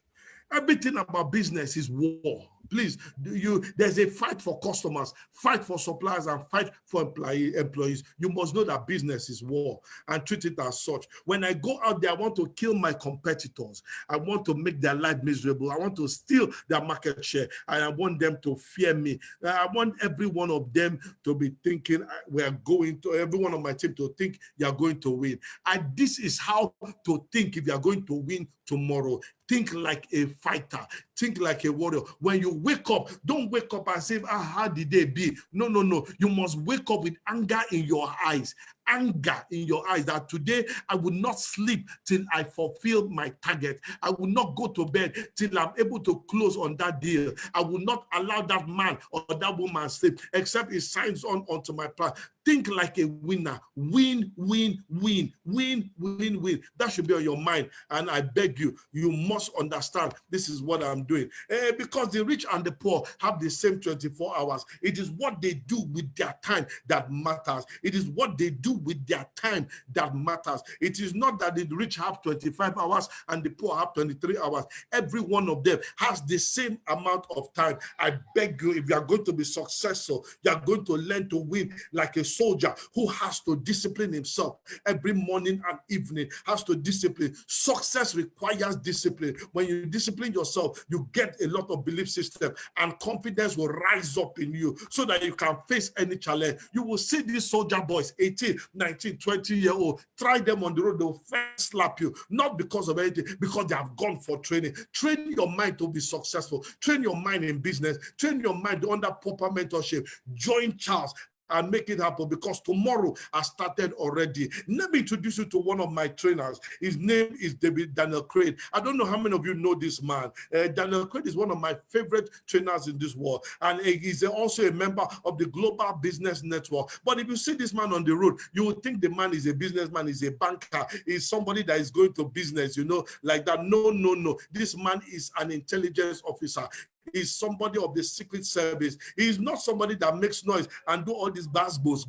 Everything about business is war. Please, there's a fight for customers, fight for suppliers, and fight for employees. You must know that business is war and treat it as such. When I go out there, I want to kill my competitors. I want to make their life miserable. I want to steal their market share. And I want them to fear me. I want every one of them to be thinking every one of my team to think you're going to win. And this is how to think if you're going to win tomorrow. Think like a fighter. Think like a warrior. When you wake up, don't wake up and say, how did they be? No, no, no. You must wake up with anger in your eyes. Anger in your eyes that today I will not sleep till I fulfill my target. I will not go to bed till I'm able to close on that deal. I will not allow that man or that woman sleep except it signs on onto my plan. Think like a winner. Win, win, win, win, win, win. That should be on your mind. And I beg you, you must understand this is what I'm doing. Because the rich and the poor have the same 24 hours. It is what they do with their time that matters. It is what they do with their time that matters. It is not that the rich have 25 hours and the poor have 23 hours. Every one of them has the same amount of time. I beg you, if you are going to be successful, you are going to learn to win like a soldier who has to discipline himself every morning and evening, has to discipline. Success requires discipline. When you discipline yourself, you get a lot of belief system and confidence will rise up in you so that you can face any challenge. You will see these soldier boys, 18, 19, 20-year-old, try them on the road, they'll first slap you, not because of anything, because they have gone for training. Train your mind to be successful. Train your mind in business. Train your mind under proper mentorship. Join Charles and make it happen, because tomorrow has started already. Let me introduce you to one of my trainers. His name is Daniel Craig. I don't know how many of you know this man. Daniel Craig is one of my favorite trainers in this world, and he's also a member of the Global Business Network. But if you see this man on the road, you would think the man is a businessman, he's a banker, he's somebody that is going to business, like that. No, no, no. This man is an intelligence officer. He's somebody of the Secret Service. He's not somebody that makes noise and do all these basbos.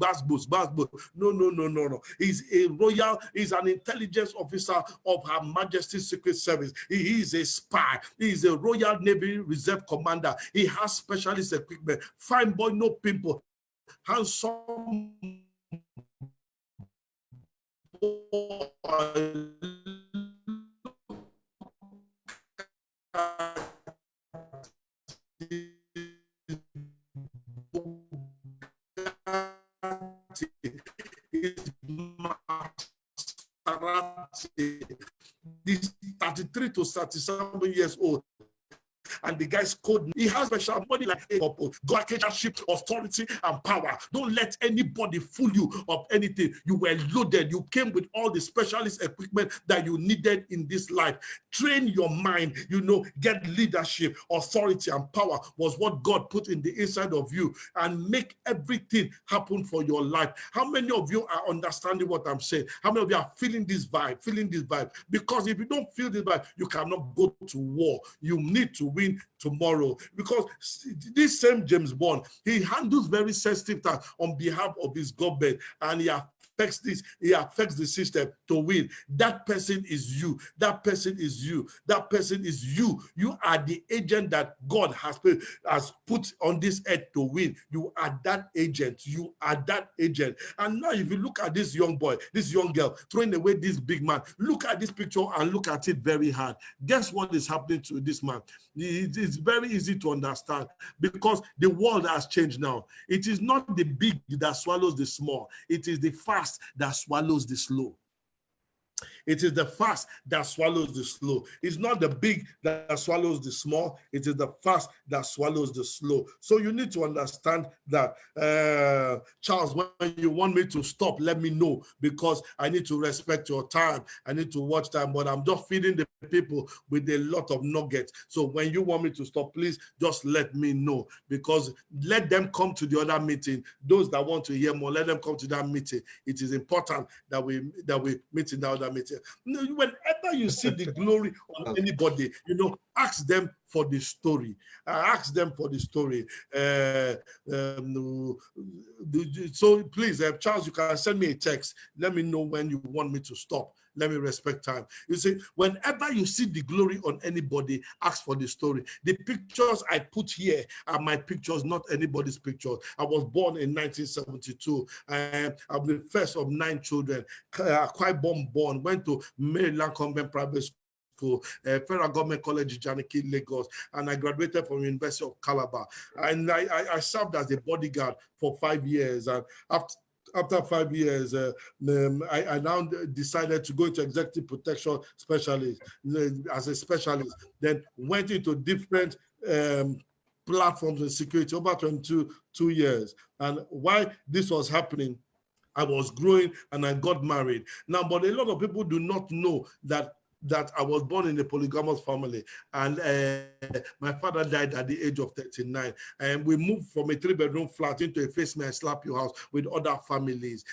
No. He's a royal, he's an intelligence officer of Her Majesty's Secret Service. He is a spy. He is a Royal Navy Reserve Commander. He has specialist equipment. Fine boy, no pimple. Handsome boy. This 33 to 37 years old, and the guy's code, he has special body like a couple, God, leadership, authority, and power. Don't let anybody fool you of anything. You were loaded. You came with all the specialist equipment that you needed in this life. Train your mind, get leadership, authority, and power was what God put in the inside of you, and make everything happen for your life. How many of you are understanding what I'm saying? How many of you are feeling this vibe? Because if you don't feel this vibe, you cannot go to war. You need to win tomorrow, because this same James Bond, he handles very sensitive tasks on behalf of his government, and he affects the system to win. That person is you. You are the agent that God has put on this earth to win. You are that agent. And now if you look at this young boy, this young girl throwing away this big man, look at this picture and look at it very hard. Guess what is happening to this man? It's very easy to understand, because the world has changed now. It is not the big that swallows the small. It is the fast that swallows the slow. It is the fast that swallows the slow. It's not the big that swallows the small. It is the fast that swallows the slow. So you need to understand that, Charles, when you want me to stop, let me know, because I need to respect your time. I need to watch time, but I'm just feeding the people with a lot of nuggets. So when you want me to stop, please just let me know, because let them come to the other meeting. Those that want to hear more, let them come to that meeting. It is important that we meet in that other meeting. Whenever you see the glory on anybody, ask them for the story. So please, Charles, you can send me a text. Let me know when you want me to stop. Let me respect time. You see, whenever you see the glory on anybody, ask for the story. The pictures I put here are my pictures, not anybody's pictures. I was born in 1972. I'm the first of 9 children. Quite born, went to Maryland Convent Private School, Federal Government College, Janiki, Lagos, and I graduated from University of Calabar. And I served as a bodyguard for 5 years. And after 5 years, I now decided to go into executive protection specialist as a specialist. Then went into different platforms and security over 22 years. And while this was happening, I was growing and I got married. Now, but a lot of people do not know that I was born in a polygamous family, and my father died at the age of 39. And we moved from a 3-bedroom flat into a face me and slap you house with other families.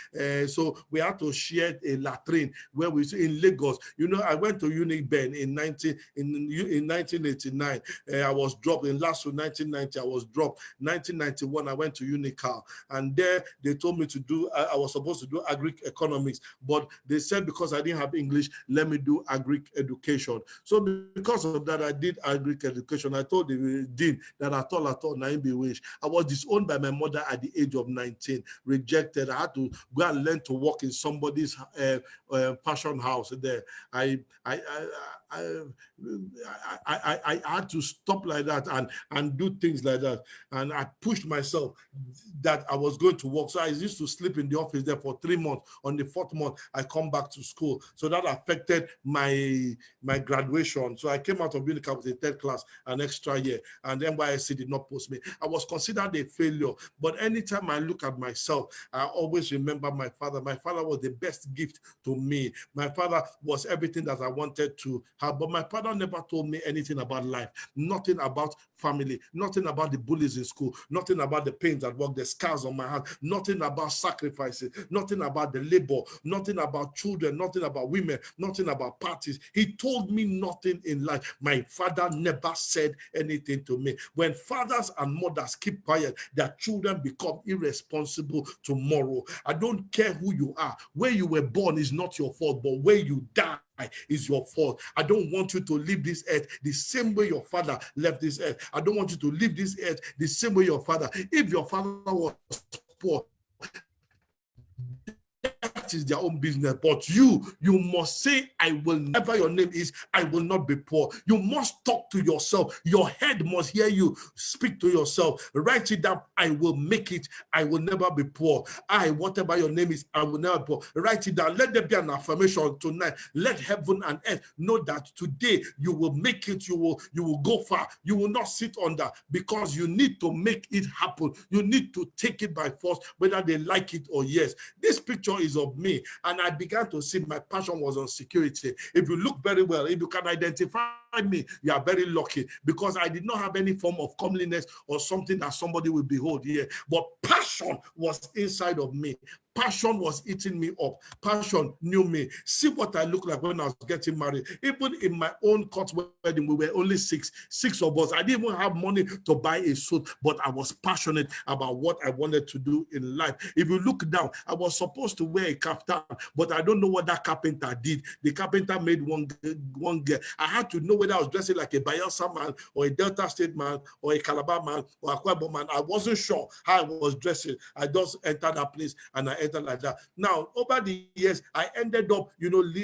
So we had to share a latrine where we in Lagos. I went to Uniben in 1989. I was dropped in last to 1990. I was dropped. 1991, I went to Unical, and there they told me to do. I was supposed to do agri economics, but they said because I didn't have English, let me do agri education. So because of that, I did agri education. I told the dean that at all, I be wish. I was disowned by my mother at the age of 19, rejected. I had to go and learn to work in somebody's fashion house there. I had to stop like that and do things like that. And I pushed myself that I was going to work. So I used to sleep in the office there for 3 months. On the 4th month, I come back to school. So that affected my graduation. So I came out of Unica with a 3rd class, an extra year, and NYSC did not post me. I was considered a failure. But anytime I look at myself, I always remember my father. My father was the best gift to me. My father was everything that I wanted to have. But my father never told me anything about life, nothing about family, nothing about the bullies in school, nothing about the pains at work, the scars on my hand, nothing about sacrifices, nothing about the labor, nothing about children, nothing about women, nothing about parties. this. He told me nothing in life. My father never said anything to me. When fathers and mothers keep quiet, their children become irresponsible tomorrow. I don't care who you are. Where you were born is not your fault, but where you die is your fault. I don't want you to leave this earth the same way your father left this earth. I don't want you to leave this earth the same way your father. If your father was poor, that is their own business. But you must say, I will, never your name is, I will not be poor. You must talk to yourself. Your head must hear you speak to yourself. Write it down. I will make it. I will never be poor. Whatever your name is, I will never be poor. Write it down. Let there be an affirmation tonight. Let heaven and earth know that today you will make it. You will go far. You will not sit under, because you need to make it happen. You need to take it by force, whether they like it or yes. This picture is of me, and I began to see my passion was on security. If you look very well, if you can identify me, you are very lucky, because I did not have any form of comeliness or something that somebody will behold here, but passion was inside of me. Passion was eating me up. Passion knew me. See what I looked like when I was getting married. Even in my own court wedding, we were only six of us. I didn't even have money to buy a suit, but I was passionate about what I wanted to do in life. If you look down, I was supposed to wear a kaftan, but I don't know what that carpenter did. The carpenter made one girl. I had to know whether I was dressing like a Bayelsa man or a Delta State man or a Calabar man or a Akwa Ibom man. I wasn't sure how I was dressing. I just entered that place and I entered like that. Now, over the years, I ended up,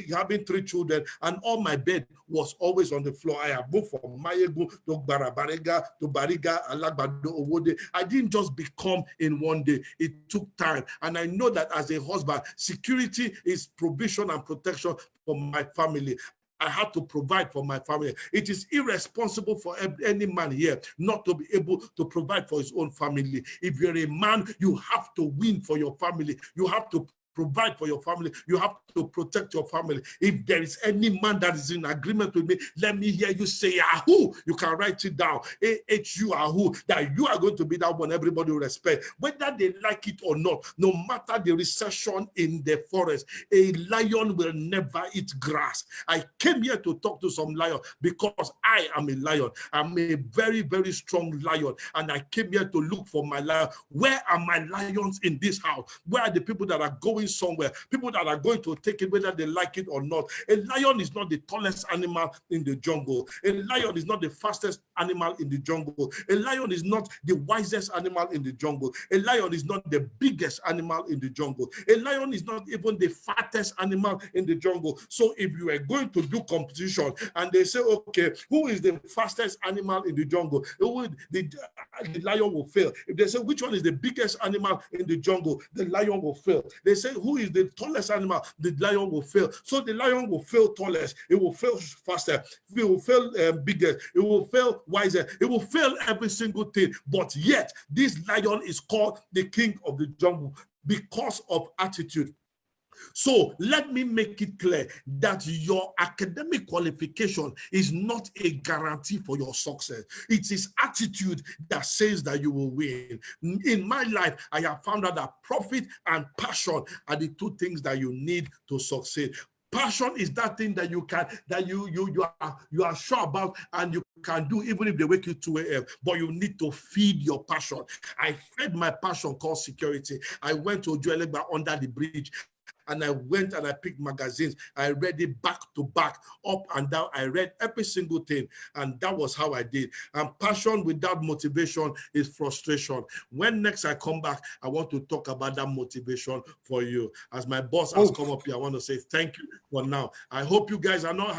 having 3 children, and all my bed was always on the floor. I have moved from Mayegu to Barabarega to Bariga, Alagbado, Owode. I didn't just become in one day. It took time. And I know that as a husband, security is provision and protection for my family. I had to provide for my family. It is irresponsible for any man here not to be able to provide for his own family. If you're a man, you have to win for your family. You have to provide for your family. You have to protect your family. If there is any man that is in agreement with me, let me hear you say Yahoo. You can write it down. A-H-U, Yahoo. That you are going to be that one everybody will respect. Whether they like it or not, no matter the recession in the forest, a lion will never eat grass. I came here to talk to some lions because I am a lion. I'm a very, very strong lion. And I came here to look for my lion. Where are my lions in this house? Where are the people that are going somewhere, people that are going to take it whether they like it or not? A lion is not the tallest animal in the jungle. A lion is not the fastest animal in the jungle. A lion is not the wisest animal in the jungle. A lion is not the biggest animal in the jungle. A lion is not even the fattest animal in the jungle. So if you are going to do competition and they say, okay, who is the fastest animal in the jungle? The lion will fail. If they say, which one is the biggest animal in the jungle? The lion will fail. They say, who is the tallest animal? The lion will fail. So the lion will fail tallest. It will fail faster. It will fail biggest. It will fail wiser. It will fail every single thing. But yet, this lion is called the king of the jungle because of attitude. So let me make it clear that your academic qualification is not a guarantee for your success. It is attitude that says that you will win. In my life, I have found out that profit and passion are the 2 things that you need to succeed. Passion is that thing that you are sure about and you can do even if they wake you 2 a.m. But you need to feed your passion. I fed my passion called security. I went to Ojuelegba under the bridge. And I went and I picked magazines. I read it back to back, up and down. I read every single thing. And that was how I did. And passion without motivation is frustration. When next I come back, I want to talk about that motivation for you. As my boss has come up here, I want to say thank you for now. I hope you guys are not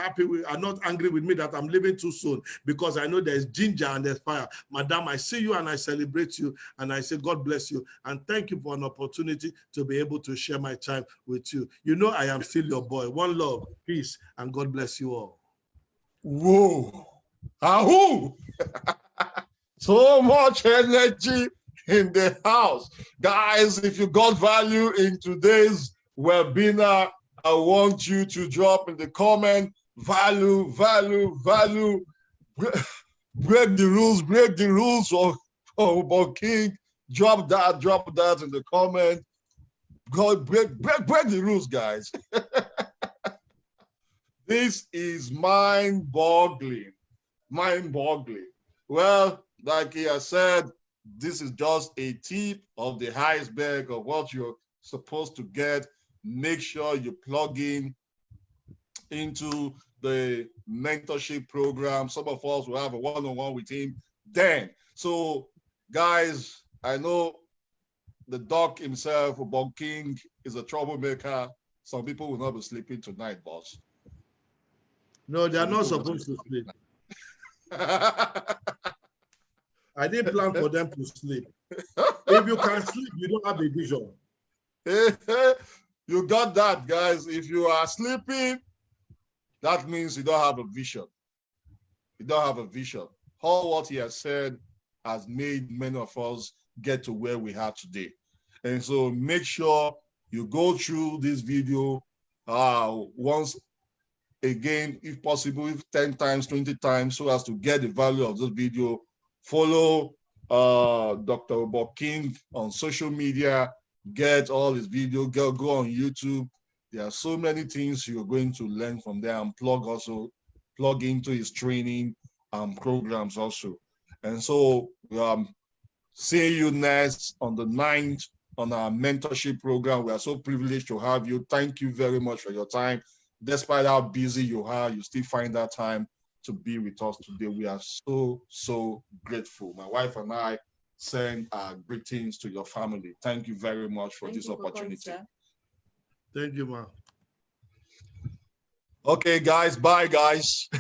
are not angry with me that I'm leaving too soon, because I know there's ginger and there's fire. Madam, I see you and I celebrate you. And I say, God bless you. And thank you for an opportunity to be able to share my time with you. You know I am still your boy. One love, peace, and God bless you all. Whoa. Ahoo! So much energy in the house. Guys, if you got value in today's webinar, I want you to drop in the comment, value. Break the rules of Ubong King. Drop that in the comment. God, break the rules, guys. This is mind-boggling. Mind-boggling. Well, like he has said, this is just a tip of the iceberg of what you're supposed to get. Make sure you plug in into the mentorship program. Some of us will have a one-on-one with him then. So, guys, I know the doc himself, Ubong King, is a troublemaker. Some people will not be sleeping tonight, boss. No, they are not supposed to sleep. I didn't plan for them to sleep. If you can sleep, you don't have a vision. You got that, guys. If you are sleeping, that means you don't have a vision. You don't have a vision. All what he has said has made many of us get to where we are today. And so make sure you go through this video once again, if possible, if 10 times, 20 times, so as to get the value of this video. Follow Dr. Ubong King on social media, get all his videos, go on YouTube. There are so many things you're going to learn from there, and plug into his training programs also. And so see you next on the 9th on our mentorship program. We are so privileged to have you. Thank you very much for your time. Despite how busy you are, you still find that time to be with us today. We are so, so grateful. My wife and I send our greetings to your family. Thank you very much for this opportunity. Thank you, ma. Okay, guys. Bye, guys.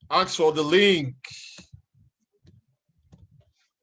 Ask for the link.